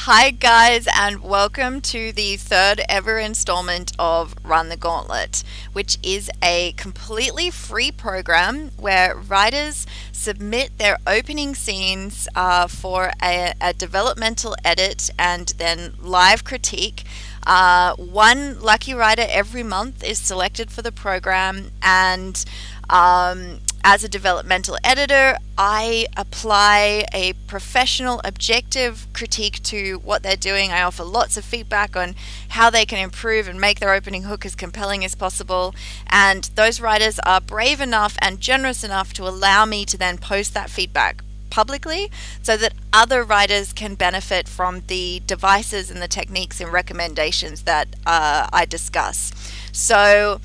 Hi guys, and welcome to the third ever installment of Run the Gauntlet, which is a completely free program where writers submit their opening scenes for a developmental edit and then live critique. One lucky writer every month is selected for the program, and as a developmental editor, I apply a professional, objective critique to what they're doing. I offer lots of feedback on how they can improve and make their opening hook as compelling as possible. And those writers are brave enough and generous enough to allow me to then post that feedback publicly so that other writers can benefit from the devices and the techniques and recommendations that I discuss. So,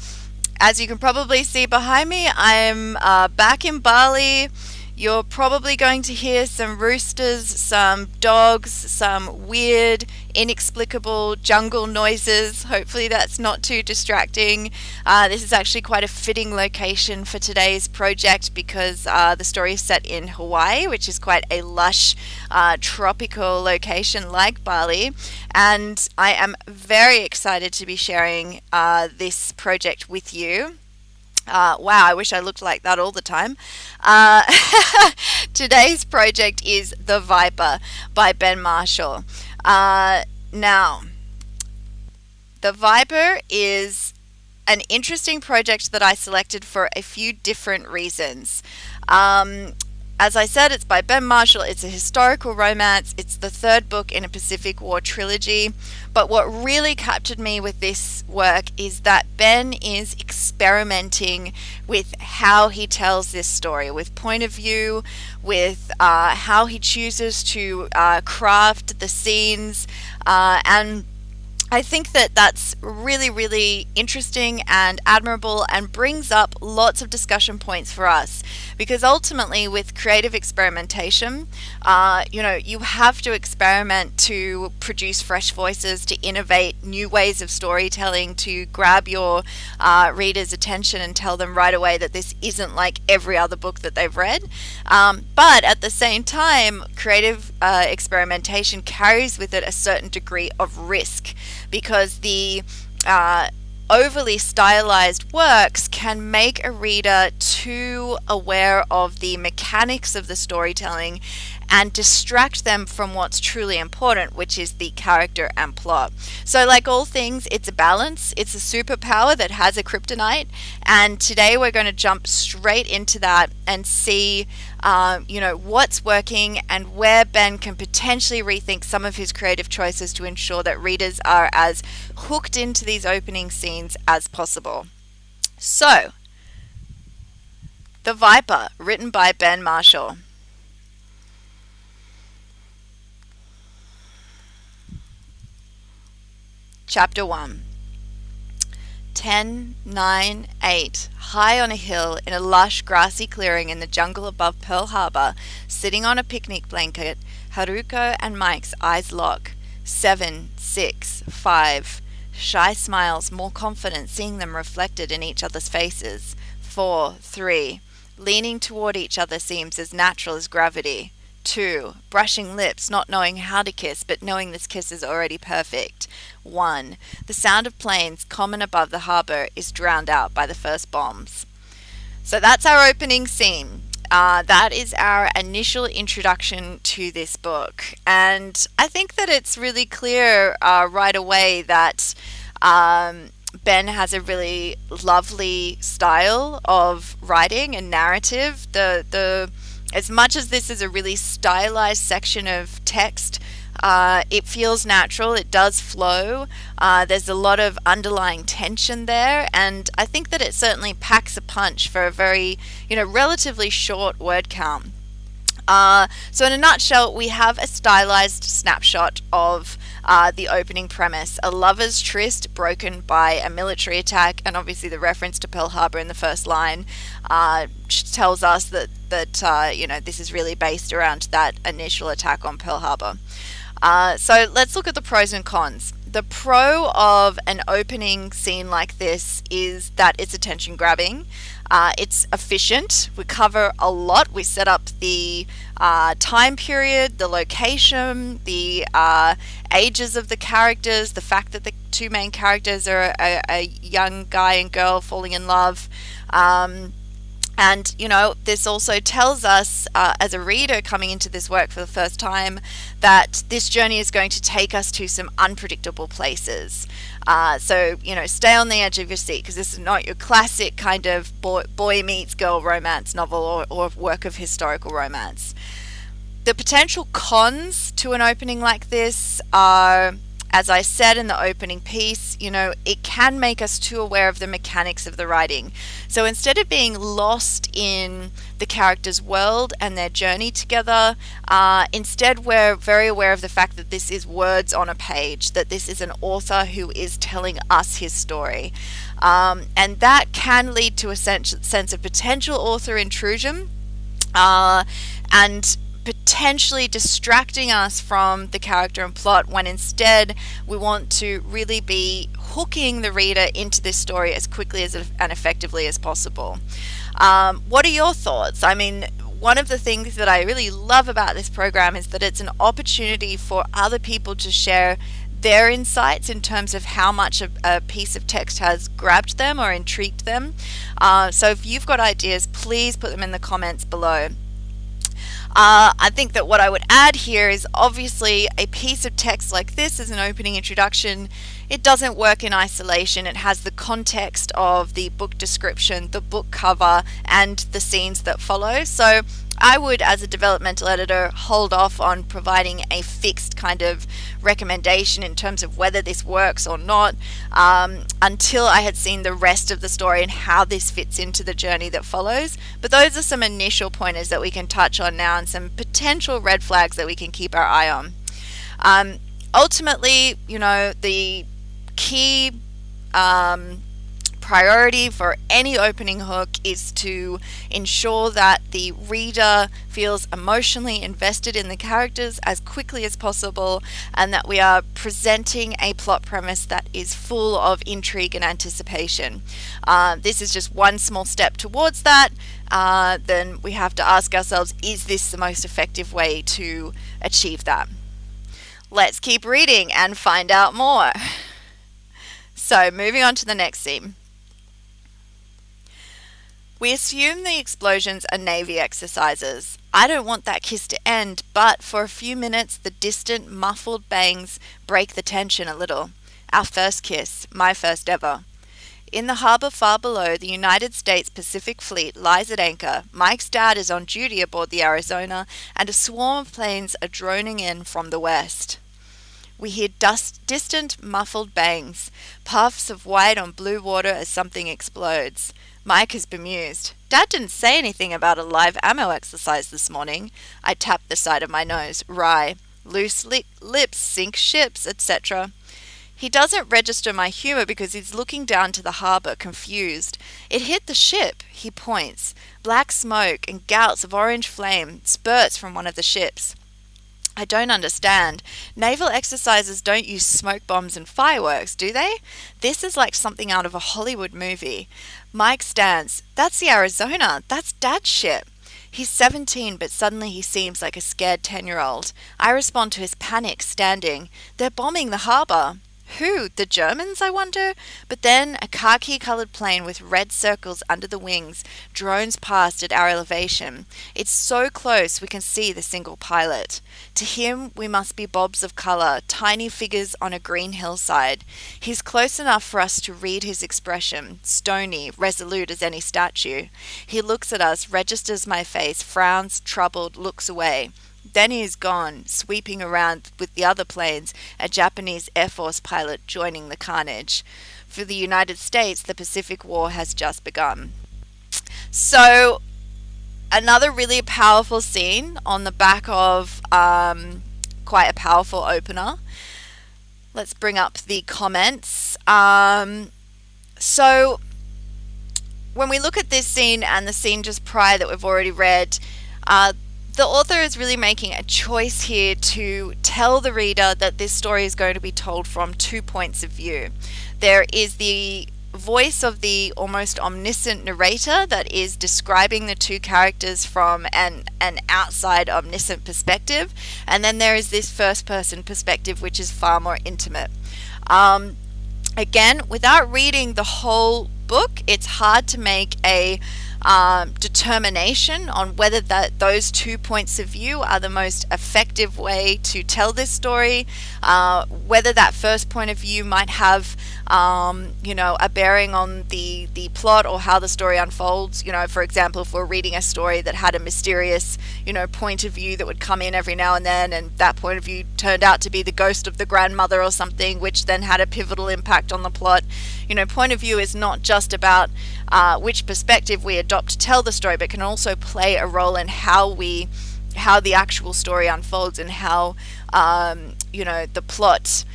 as you can probably see behind me, I'm back in Bali. You're probably going to hear some roosters, some dogs, some weird, inexplicable jungle noises. Hopefully that's not too distracting. This is actually quite a fitting location for today's project because the story is set in Hawaii, which is quite a lush, tropical location like Bali. And I am very excited to be sharing this project with you. Wow, I wish I looked like that all the time. Today's project is The Viper by Ben Marshall. Now, The Viper is an interesting project that I selected for a few different reasons. As I said, it's by Ben Marshall. It's a historical romance. It's the third book in a Pacific War trilogy. But what really captured me with this work is that Ben is experimenting with how he tells this story, with point of view, with how he chooses to craft the scenes, and I think that that's really, really interesting and admirable and brings up lots of discussion points for us, because ultimately with creative experimentation, you have to experiment to produce fresh voices, to innovate new ways of storytelling, to grab your reader's attention and tell them right away that this isn't like every other book that they've read. But at the same time, creative experimentation carries with it a certain degree of risk, because the overly stylized works can make a reader too aware of the mechanics of the storytelling and distract them from what's truly important, which is the character and plot. So like all things, it's a balance. It's a superpower that has a kryptonite, and today we're going to jump straight into that and see what's working and where Ben can potentially rethink some of his creative choices to ensure that readers are as hooked into these opening scenes as possible. So, The Viper, written by Ben Marshall. Chapter 1. 10, 9, 8. High on a hill in a lush grassy clearing in the jungle above Pearl Harbor, sitting on a picnic blanket, Haruko and Mike's eyes lock. 7, 6, 5. Shy smiles, more confident seeing them reflected in each other's faces. 4, 3. Leaning toward each other seems as natural as gravity. 2. Brushing lips, not knowing how to kiss, but knowing this kiss is already perfect. 1. The sound of planes common above the harbor is drowned out by the first bombs. So that's our opening scene. That is our initial introduction to this book. And I think that it's really clear right away that Ben has a really lovely style of writing and narrative. As much as this is a really stylized section of text, it feels natural, it does flow, there's a lot of underlying tension there, and I think that it certainly packs a punch for a very, relatively short word count. So in a nutshell, we have a stylized snapshot of the opening premise: a lover's tryst broken by a military attack, and obviously the reference to Pearl Harbor in the first line tells us that this is really based around that initial attack on Pearl Harbor. So let's look at the pros and cons. The pro of an opening scene like this is that it's attention grabbing. It's efficient. We cover a lot. We set up the time period, the location, the ages of the characters, the fact that the two main characters are a young guy and girl falling in love. And, this also tells us, as a reader coming into this work for the first time, that this journey is going to take us to some unpredictable places. So, stay on the edge of your seat, because this is not your classic kind of boy meets girl romance novel or work of historical romance. The potential cons to an opening like this are, as I said in the opening piece, it can make us too aware of the mechanics of the writing. So instead of being lost in the character's world and their journey together, instead we're very aware of the fact that this is words on a page, that this is an author who is telling us his story. And that can lead to a sense of potential author intrusion, and potentially distracting us from the character and plot, when instead we want to really be hooking the reader into this story as quickly and effectively as possible. What are your thoughts? I mean, one of the things that I really love about this program is that it's an opportunity for other people to share their insights in terms of how much a piece of text has grabbed them or intrigued them. So if you've got ideas, please put them in the comments below. I think that what I would add here is, obviously a piece of text like this as an opening introduction, it doesn't work in isolation. It has the context of the book description, the book cover, and the scenes that follow. So I would, as a developmental editor, hold off on providing a fixed kind of recommendation in terms of whether this works or not, until I had seen the rest of the story and how this fits into the journey that follows. But those are some initial pointers that we can touch on now, and some potential red flags that we can keep our eye on. Ultimately, the key priority for any opening hook is to ensure that the reader feels emotionally invested in the characters as quickly as possible, and that we are presenting a plot premise that is full of intrigue and anticipation. This is just one small step towards that. Then we have to ask ourselves, is this the most effective way to achieve that? Let's keep reading and find out more. So, moving on to the next scene. We assume the explosions are Navy exercises. I don't want that kiss to end, but for a few minutes the distant, muffled bangs break the tension a little. Our first kiss, my first ever. In the harbour far below, the United States Pacific Fleet lies at anchor. Mike's dad is on duty aboard the Arizona, and a swarm of planes are droning in from the west. We hear distant, muffled bangs, puffs of white on blue water as something explodes. Mike is bemused. Dad didn't say anything about a live ammo exercise this morning. I tap the side of my nose. Wry. Loose lips sink ships, etc. He doesn't register my humour because he's looking down to the harbour, confused. It hit the ship, he points. Black smoke and gouts of orange flame spurts from one of the ships. I don't understand. Naval exercises don't use smoke bombs and fireworks, do they? This is like something out of a Hollywood movie. Mike stands. That's the Arizona. That's Dad's ship. He's 17, but suddenly he seems like a scared 10-year-old. I respond to his panic, standing. They're bombing the harbour. Who? The Germans, I wonder? But then a khaki-coloured plane with red circles under the wings drones past at our elevation. It's so close we can see the single pilot. To him, we must be bobs of colour, tiny figures on a green hillside. He's close enough for us to read his expression, stony, resolute as any statue. He looks at us, registers my face, frowns, troubled, looks away. Then he is gone, sweeping around with the other planes, a Japanese Air Force pilot joining the carnage. For the United States, the Pacific War has just begun. So, another really powerful scene on the back of quite a powerful opener. Let's bring up the comments. So, when we look at this scene and the scene just prior that we've already read, the author is really making a choice here to tell the reader that this story is going to be told from 2 points of view. There is the voice of the almost omniscient narrator that is describing the two characters from an outside omniscient perspective, and then there is this first person perspective, which is far more intimate. Again, without reading the whole book, it's hard to make a determination on whether those 2 points of view are the most effective way to tell this story, whether that first point of view might have a bearing on the plot or how the story unfolds. For example, if we're reading a story that had a mysterious point of view that would come in every now and then, and that point of view turned out to be the ghost of the grandmother or something, which then had a pivotal impact on the plot. Point of view is not just about which perspective we adopt to tell the story, but can also play a role in how the actual story unfolds, and how the plot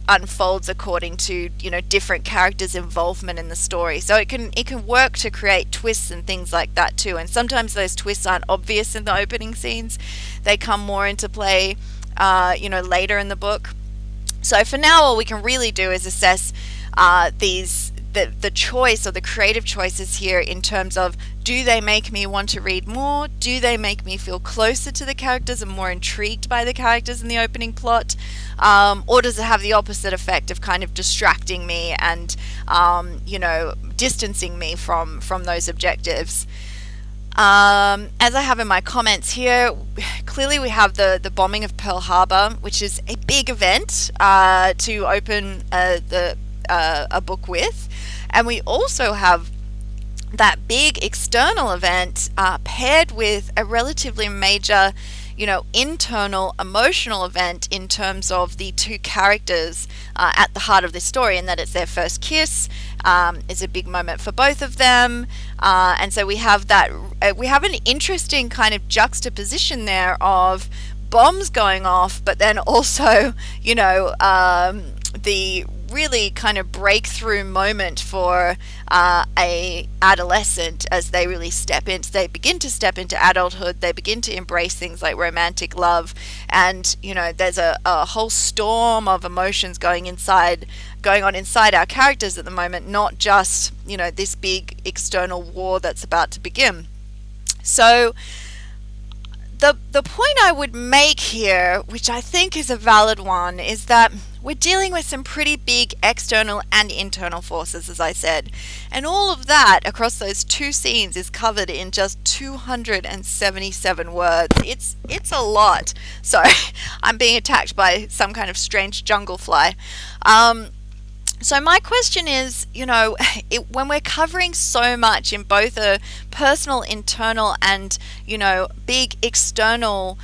unfolds according to different characters' involvement in the story. So it can work to create twists and things like that too. And sometimes those twists aren't obvious in the opening scenes; they come more into play later in the book. So for now, all we can really do is assess the choice, or the creative choices here, in terms of, do they make me want to read more? Do they make me feel closer to the characters and more intrigued by the characters in the opening plot? Or does it have the opposite effect of kind of distracting me and distancing me from those objectives? As I have in my comments here, clearly we have the bombing of Pearl Harbor, which is a big event to open a book with, and we also have that big external event paired with a relatively major internal emotional event in terms of the two characters at the heart of this story, and that it's their first kiss. Is a big moment for both of them, and so we have an interesting kind of juxtaposition there of bombs going off, but then also the really kind of breakthrough moment for a adolescent as they begin to step into adulthood. They begin to embrace things like romantic love, and there's a whole storm of emotions going on inside our characters at the moment, not just this big external war that's about to begin. So the point I would make here, which I think is a valid one, is that we're dealing with some pretty big external and internal forces, as I said. And all of that across those two scenes is covered in just 277 words. It's a lot. Sorry, I'm being attacked by some kind of strange jungle fly. So my question is, when we're covering so much in both a personal, internal, and, big external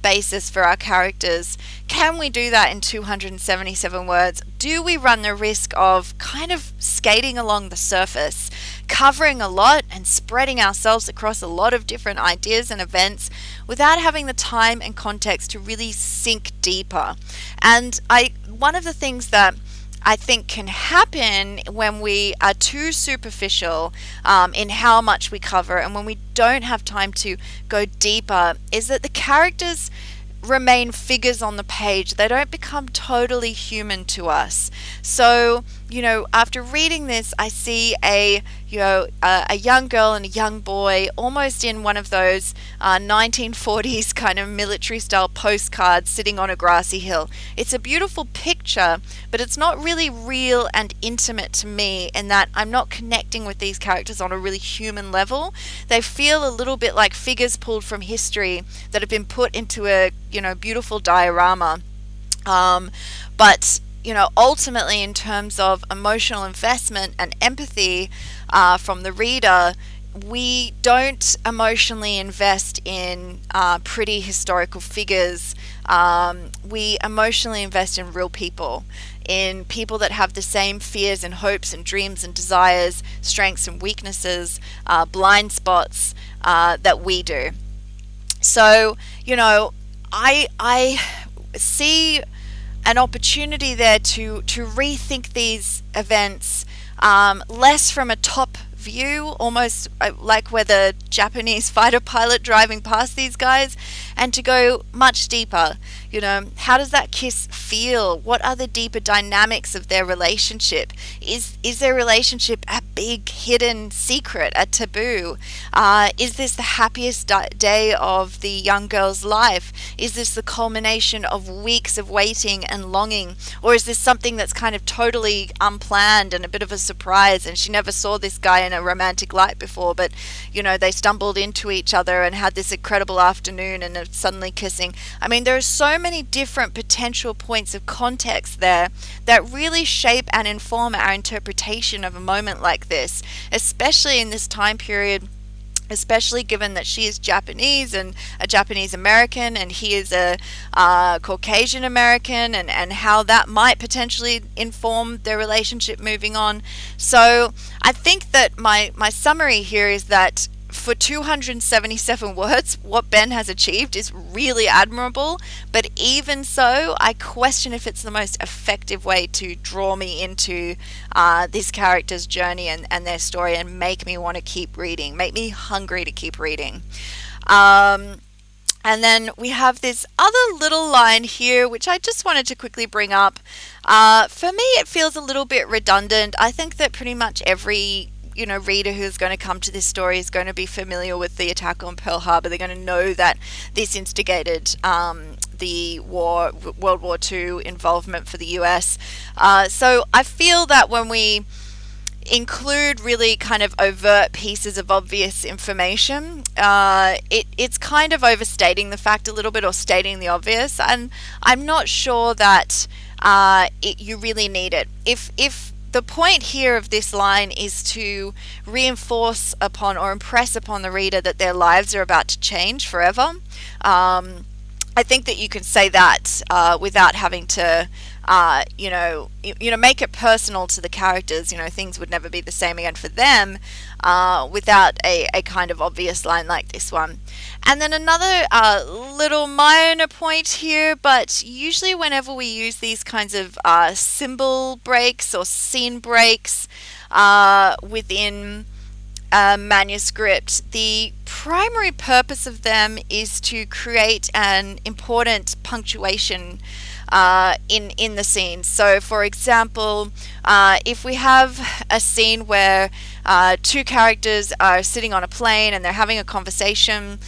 basis for our characters, can we do that in 277 words? Do we run the risk of kind of skating along the surface, covering a lot and spreading ourselves across a lot of different ideas and events without having the time and context to really sink deeper? And one of the things that I think can happen when we are too superficial in how much we cover, and when we don't have time to go deeper, is that the characters remain figures on the page. They don't become totally human to us. So, after reading this, I see a young girl and a young boy almost in one of those 1940s kind of military style postcards sitting on a grassy hill. It's a beautiful picture, but it's not really real and intimate to me, in that I'm not connecting with these characters on a really human level. They feel a little bit like figures pulled from history that have been put into a beautiful diorama. But ultimately, in terms of emotional investment and empathy from the reader, we don't emotionally invest in pretty historical figures. We emotionally invest in real people, in people that have the same fears and hopes and dreams and desires, strengths and weaknesses, blind spots that we do. So, I see an opportunity there to rethink these events less from a top view, almost like where the Japanese fighter pilot driving past these guys, and to go much deeper. How does that kiss feel? What are the deeper dynamics of their relationship? Is their relationship a big hidden secret, a taboo? Is this the happiest day of the young girl's life? Is this the culmination of weeks of waiting and longing? Or is this something that's kind of totally unplanned and a bit of a surprise, and she never saw this guy in a romantic light before, but they stumbled into each other and had this incredible afternoon and are suddenly kissing? I mean, there are so many different potential points of context there that really shape and inform our interpretation of a moment like this, especially in this time period, especially given that she is Japanese and a Japanese American, and he is a Caucasian American, and how that might potentially inform their relationship moving on. So I think that my summary here is that for 277 words, what Ben has achieved is really admirable, but even so, I question if it's the most effective way to draw me into this character's journey and their story, and make me want to keep reading, make me hungry to keep reading. And then we have this other little line here, which I just wanted to quickly bring up. For me, it feels a little bit redundant. I think that pretty much every reader who's going to come to this story is going to be familiar with the attack on Pearl Harbor. They're going to know that this instigated the World War II involvement for the US. So I feel that when we include really kind of overt pieces of obvious information, it's kind of overstating the fact a little bit, or stating the obvious, and I'm not sure that you really need it. If the point here of this line is to reinforce upon or impress upon the reader that their lives are about to change forever, I think that you can say that without having to make it personal to the characters. Things would never be the same again for them without a kind of obvious line like this one. And then another little minor point here, but usually whenever we use these kinds of symbol breaks or scene breaks within a manuscript, the primary purpose of them is to create an important punctuation in the scene. So for example, if we have a scene where two characters are sitting on a plane and they're having a conversation,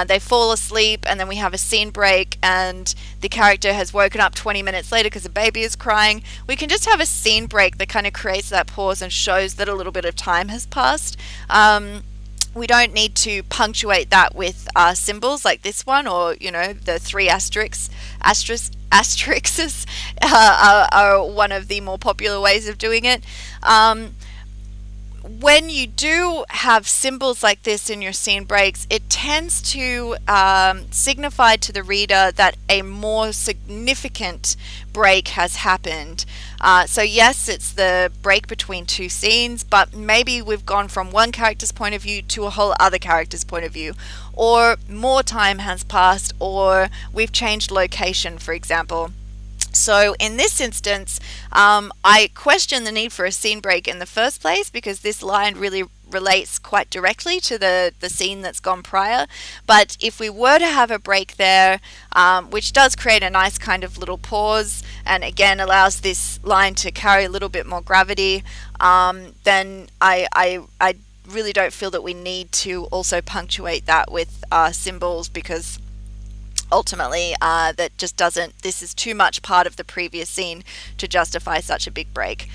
they fall asleep, and then we have a scene break and the character has woken up 20 minutes later because the baby is crying, we can just have a scene break that kind of creates that pause and shows that a little bit of time has passed. We don't need to punctuate that with symbols like this one, or the three asterisks are one of the more popular ways of doing it. When you do have symbols like this in your scene breaks, it tends to signify to the reader that a more significant break has happened. So yes, it's the break between two scenes, but maybe we've gone from one character's point of view to a whole other character's point of view, or more time has passed, or we've changed location, for example. So in this instance, I question the need for a scene break in the first place, because this line really relates quite directly to the scene that's gone prior. But if we were to have a break there, which does create a nice kind of little pause, and again allows this line to carry a little bit more gravity, then I really don't feel that we need to also punctuate that with symbols, because ultimately that just doesn't, this is too much part of the previous scene to justify such a big break.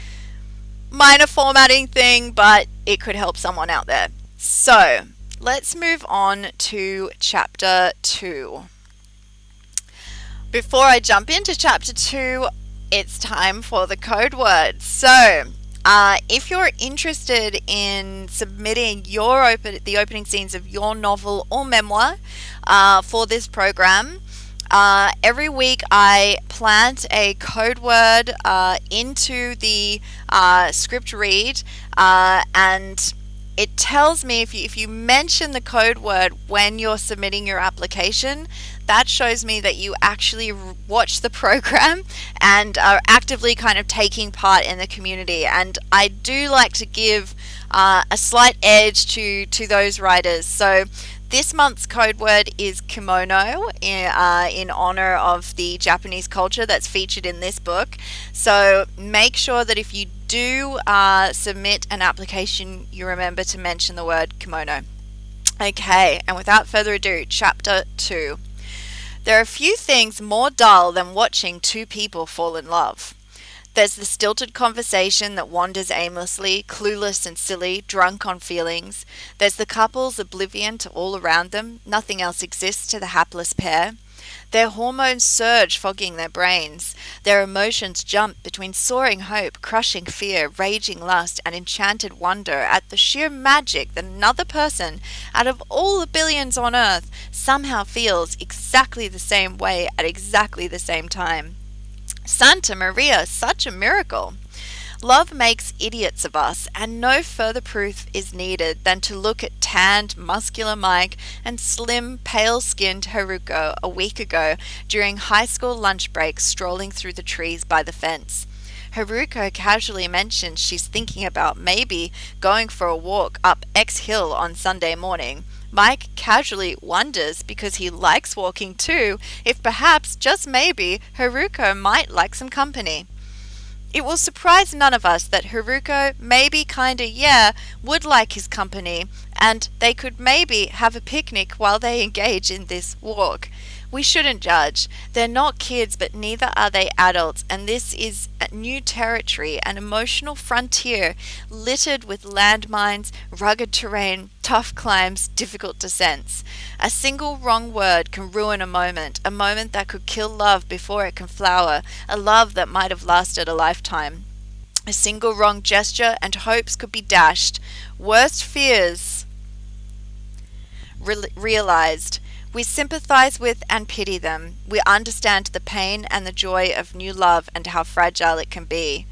Minor formatting thing, but it could help someone out there. So let's move on to chapter 2. Before I jump into chapter 2, it's time for the code word. So if you're interested in submitting the opening scenes of your novel or memoir for this program, every week I plant a code word into the script read, and it tells me if you mention the code word when you're submitting your application, that shows me that you actually watch the program and are actively kind of taking part in the community. And I do like to give a slight edge to those writers. So this month's code word is kimono, in honor of the Japanese culture that's featured in this book. So make sure that if you do submit an application, you remember to mention the word kimono. Okay, and without further ado, chapter 2. There are few things more dull than watching two people fall in love. There's the stilted conversation that wanders aimlessly, clueless and silly, drunk on feelings. There's the couple's oblivion to all around them. Nothing else exists to the hapless pair. Their hormones surge, fogging their brains. Their emotions jump between soaring hope, crushing fear, raging lust, and enchanted wonder at the sheer magic that another person, out of all the billions on earth, somehow feels exactly the same way at exactly the same time. Santa Maria, such a miracle! Love makes idiots of us, and no further proof is needed than to look at tanned, muscular Mike and slim, pale-skinned Haruko a week ago during high school lunch break strolling through the trees by the fence. Haruko casually mentions she's thinking about maybe going for a walk up X Hill on Sunday morning. Mike casually wonders, because he likes walking too, if perhaps, just maybe, Haruko might like some company. It will surprise none of us that Haruko maybe would like his company, and they could maybe have a picnic while they engage in this walk. We shouldn't judge. They're not kids, but neither are they adults, and this is a new territory, an emotional frontier littered with landmines, rugged terrain, tough climbs, difficult descents. A single wrong word can ruin a moment that could kill love before it can flower, a love that might have lasted a lifetime. A single wrong gesture and hopes could be dashed. Worst fears realized. We sympathize with and pity them. We understand the pain and the joy of new love and how fragile it can be.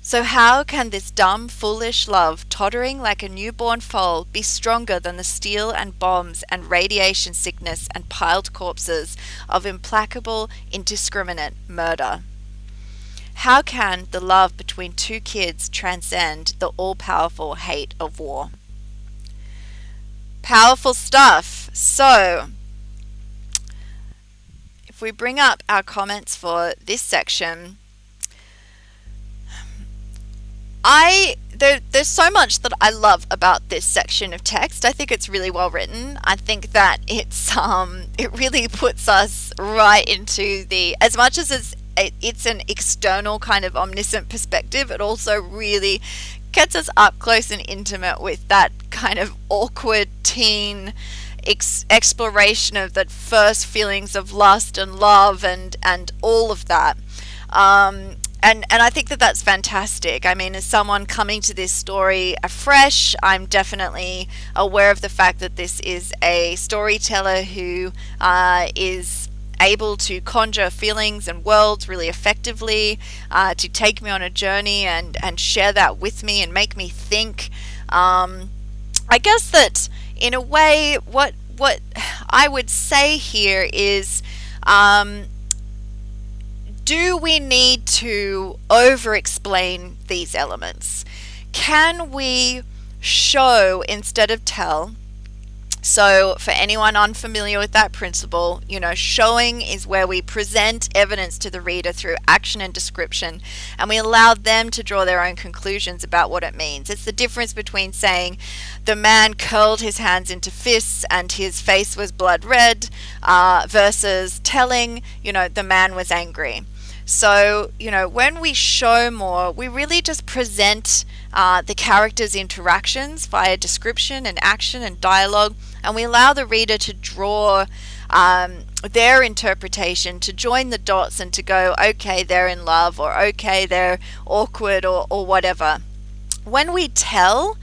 So how can this dumb, foolish love, tottering like a newborn foal, be stronger than the steel and bombs and radiation sickness and piled corpses of implacable, indiscriminate murder? How can the love between two kids transcend the all-powerful hate of war? Powerful stuff. So, if we bring up our comments for this section, there's so much that I love about this section of text. I think it's really well written. I think that it really puts us right into as much as it's an external kind of omniscient perspective, it also really gets us up close and intimate with that kind of awkward teen exploration of the first feelings of lust and love and all of that. And I think that that's fantastic. I mean, as someone coming to this story afresh, I'm definitely aware of the fact that this is a storyteller who is able to conjure feelings and worlds really effectively, to take me on a journey and share that with me and make me think. I guess that in a way, what I would say here is, do we need to over-explain these elements? Can we show instead of tell? So for anyone unfamiliar with that principle, showing is where we present evidence to the reader through action and description, and we allow them to draw their own conclusions about what it means. It's the difference between saying the man curled his hands into fists and his face was blood red, versus telling, the man was angry. So, when we show more, we really just present the characters' interactions via description and action and dialogue, and we allow the reader to draw their interpretation, to join the dots and to go, okay, they're in love, or okay, they're awkward, or whatever. when we tell,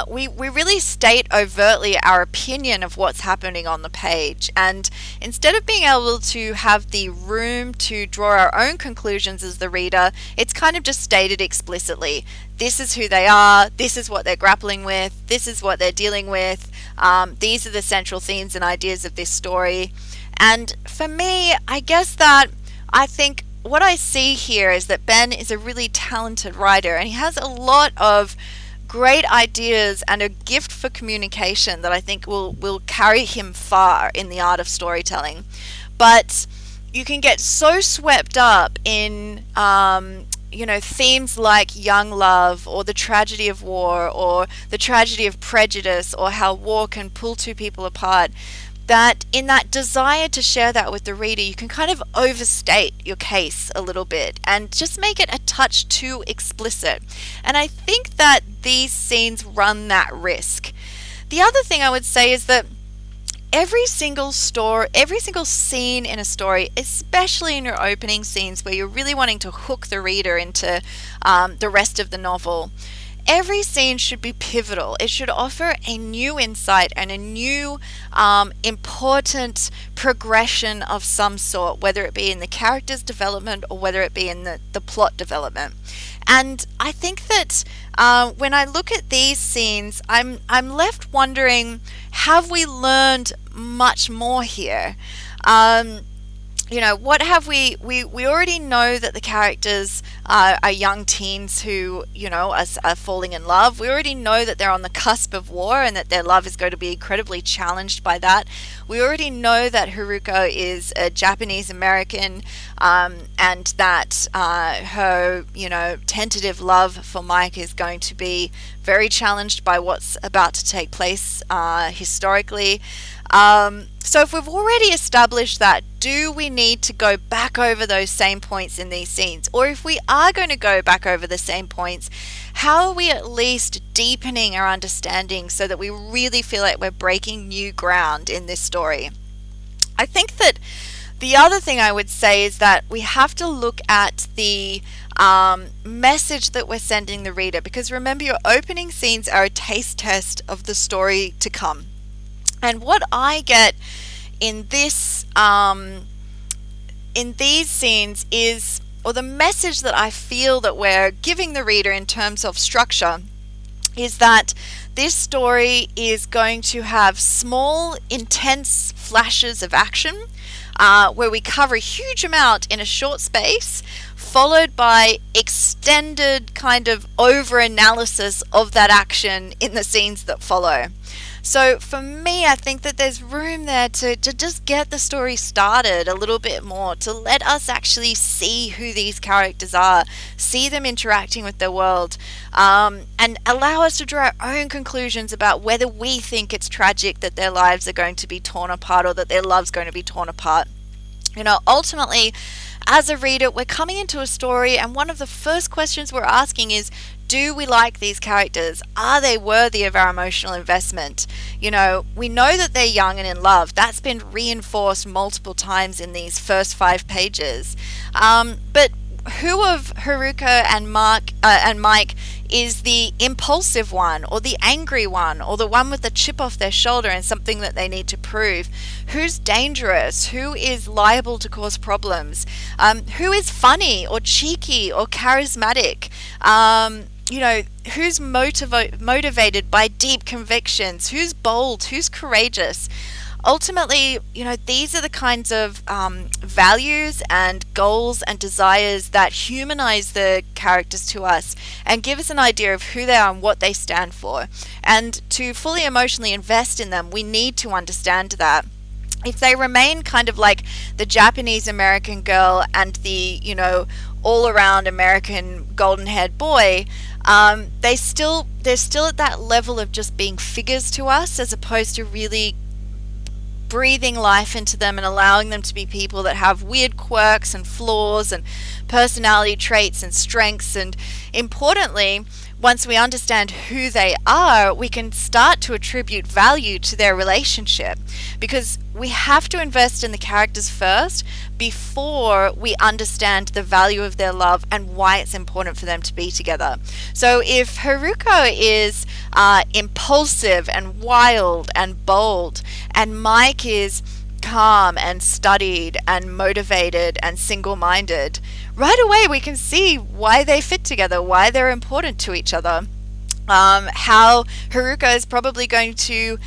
we really state overtly our opinion of what's happening on the page. And instead of being able to have the room to draw our own conclusions as the reader, it's kind of just stated explicitly. This is who they are, this is what they're grappling with, this is what they're dealing with, these are the central themes and ideas of this story. And for me, I guess that I think what I see here is that Ben is a really talented writer, and he has a lot of great ideas and a gift for communication that I think will carry him far in the art of storytelling. But you can get so swept up in themes like young love, or the tragedy of war, or the tragedy of prejudice, or how war can pull two people apart, that in that desire to share that with the reader, you can kind of overstate your case a little bit and just make it a touch too explicit. And I think that these scenes run that risk. The other thing I would say is that every single scene in a story, especially in your opening scenes where you're really wanting to hook the reader into the rest of the novel, every scene should be pivotal. It should offer a new insight and a new important progression of some sort, whether it be in the character's development or whether it be in the plot development. And I think that when I look at these scenes, I'm left wondering, have we learned much more here? What have we already know that the characters are young teens who, are falling in love. We already know that they're on the cusp of war and that their love is going to be incredibly challenged by that. We already know that Haruko is a Japanese American, and that her, tentative love for Mike is going to be very challenged by what's about to take place historically. So if we've already established that, do we need to go back over those same points in these scenes? Or if we are going to go back over the same points, how are we at least deepening our understanding so that we really feel like we're breaking new ground in this story? I think that the other thing I would say is that we have to look at the message that we're sending the reader, because remember, your opening scenes are a taste test of the story to come. And what I get in these scenes is, or the message that I feel that we're giving the reader in terms of structure, is that this story is going to have small, intense flashes of action, where we cover a huge amount in a short space, followed by extended kind of over-analysis of that action in the scenes that follow. So for me, I think that there's room there to just get the story started a little bit more, to let us actually see who these characters are, see them interacting with their world, and allow us to draw our own conclusions about whether we think it's tragic that their lives are going to be torn apart or that their love's going to be torn apart. Ultimately, as a reader, we're coming into a story, and one of the first questions we're asking is, do we like these characters? Are they worthy of our emotional investment? We know that they're young and in love. That's been reinforced multiple times in these first 5 pages. But who of Haruko and Mike is the impulsive one, or the angry one, or the one with the chip off their shoulder and something that they need to prove? Who's dangerous? Who is liable to cause problems? Who is funny or cheeky or charismatic? Who's motivated by deep convictions? Who's bold? Who's courageous? Ultimately, these are the kinds of values and goals and desires that humanize the characters to us and give us an idea of who they are and what they stand for. And to fully emotionally invest in them, we need to understand that. If they remain kind of like the Japanese American girl and the, all-around American golden-haired boy, they're still at that level of just being figures to us, as opposed to really breathing life into them and allowing them to be people that have weird quirks and flaws and personality traits and strengths. And importantly, once we understand who they are, we can start to attribute value to their relationship, because we have to invest in the characters first before we understand the value of their love and why it's important for them to be together. So if Haruko is impulsive and wild and bold, and Mike is calm and studied and motivated and single-minded, right away we can see why they fit together, why they're important to each other. How Haruko is probably going to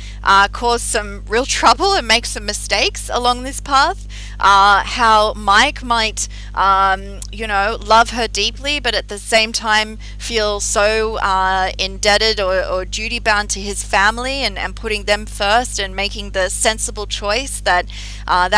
cause some real trouble and make some mistakes along this path. How Mike might, love her deeply, but at the same time feel so indebted or duty bound to his family, and putting them first and making the sensible choice that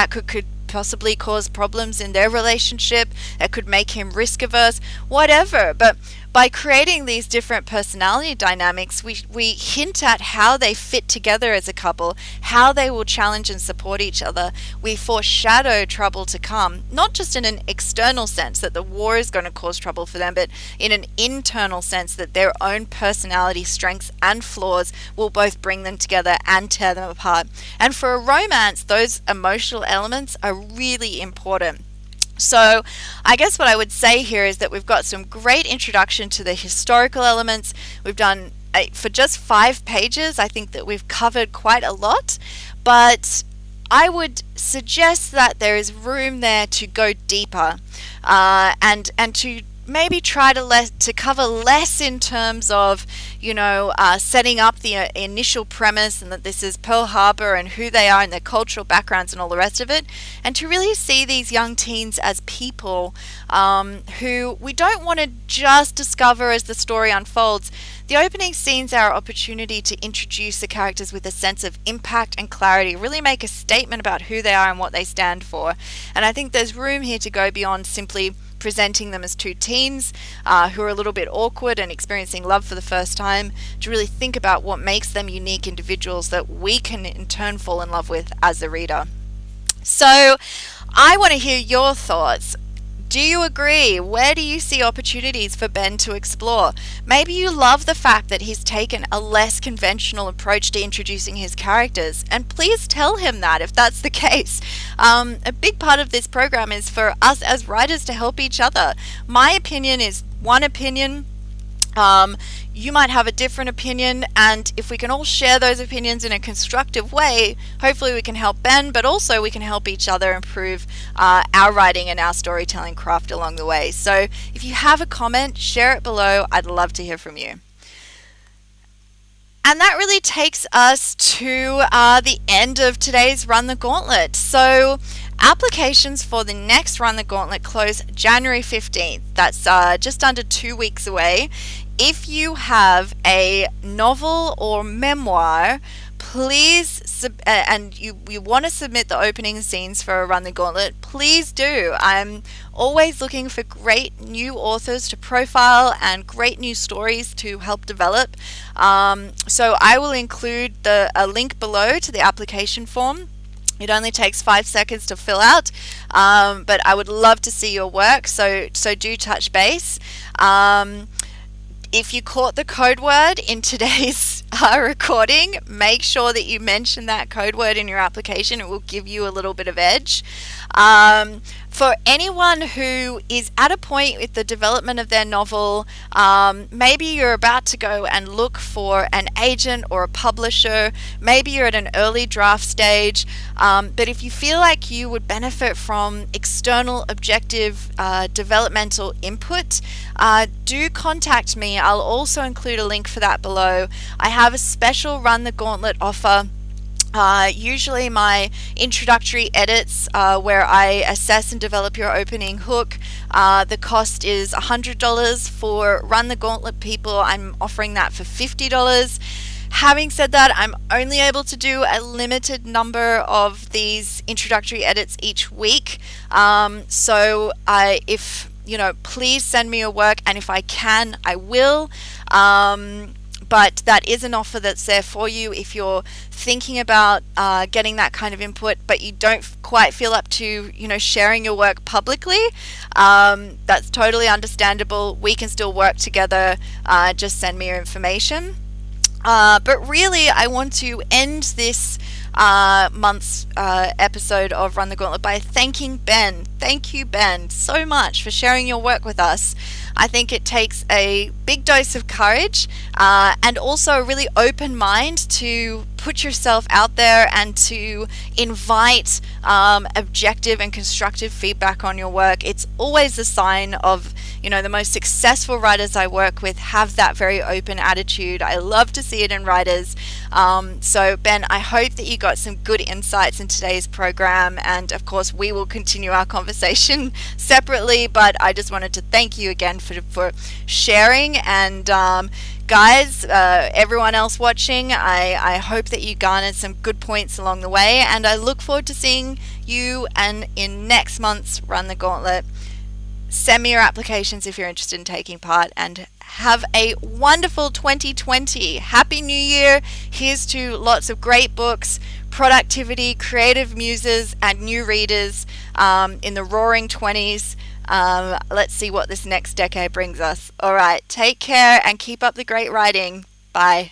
could possibly cause problems in their relationship. It could make him risk averse, whatever. But by creating these different personality dynamics, we hint at how they fit together as a couple, how they will challenge and support each other. We foreshadow trouble to come, not just in an external sense that the war is going to cause trouble for them, but in an internal sense that their own personality strengths and flaws will both bring them together and tear them apart. And for a romance, those emotional elements are really important. So I guess what I would say here is that we've got some great introduction to the historical elements. We've done, for just 5 pages, I think that we've covered quite a lot, but I would suggest that there is room there to go deeper, and to maybe try to cover less in terms of, setting up the initial premise and that this is Pearl Harbor and who they are and their cultural backgrounds and all the rest of it, and to really see these young teens as people who we don't want to just discover as the story unfolds. The opening scenes are our opportunity to introduce the characters with a sense of impact and clarity, really make a statement about who they are and what they stand for. And I think there's room here to go beyond simply presenting them as 2 teens who are a little bit awkward and experiencing love for the first time, to really think about what makes them unique individuals that we can in turn fall in love with as the reader. So I want to hear your thoughts. Do you agree? Where do you see opportunities for Ben to explore? Maybe you love the fact that he's taken a less conventional approach to introducing his characters, and please tell him that if that's the case. A big part of this program is for us as writers to help each other. My opinion is one opinion. You might have a different opinion, and if we can all share those opinions in a constructive way, hopefully we can help Ben, but also we can help each other improve our writing and our storytelling craft along the way. So if you have a comment, share it below. I'd love to hear from you. And that really takes us to the end of today's Run the Gauntlet. So applications for the next Run the Gauntlet close January 15th. That's just under 2 weeks away. If you have a novel or memoir, please, and you want to submit the opening scenes for a Run the Gauntlet, please do. I'm always looking for great new authors to profile and great new stories to help develop. So I will include a link below to the application form. It only takes 5 seconds to fill out, but I would love to see your work, so do touch base. If you caught the code word in today's recording, make sure that you mention that code word in your application. It will give you a little bit of edge. For anyone who is at a point with the development of their novel, maybe you're about to go and look for an agent or a publisher, maybe you're at an early draft stage, but if you feel like you would benefit from external objective developmental input, do contact me. I'll also include a link for that below. I have a special Run the Gauntlet offer. Usually my introductory edits where I assess and develop your opening hook, the cost is $100. For Run the Gauntlet people, I'm offering that for $50. Having said that, I'm only able to do a limited number of these introductory edits each week, so please send me your work, and if I can, I will. but that is an offer that's there for you if you're thinking about getting that kind of input, but you don't quite feel up to, sharing your work publicly. That's totally understandable. We can still work together. Just send me your information. But really, I want to end this month's episode of Run the Gauntlet by thanking Ben. Thank you, Ben, so much for sharing your work with us. I think it takes a big dose of courage and also a really open mind to put yourself out there and to invite objective and constructive feedback on your work. It's always a sign of, the most successful writers I work with have that very open attitude. I love to see it in writers. So Ben, I hope that you got some good insights in today's program, and of course we will continue our conversation separately, but I just wanted to thank you again for sharing. And guys, everyone else watching, I hope that you garnered some good points along the way, and I look forward to seeing you in next month's Run the Gauntlet. Send me your applications if you're interested in taking part, and have a wonderful 2020. Happy New Year. Here's to lots of great books, productivity, creative muses, and new readers in the roaring 20s. Let's see what this next decade brings us. All right, take care and keep up the great writing. Bye.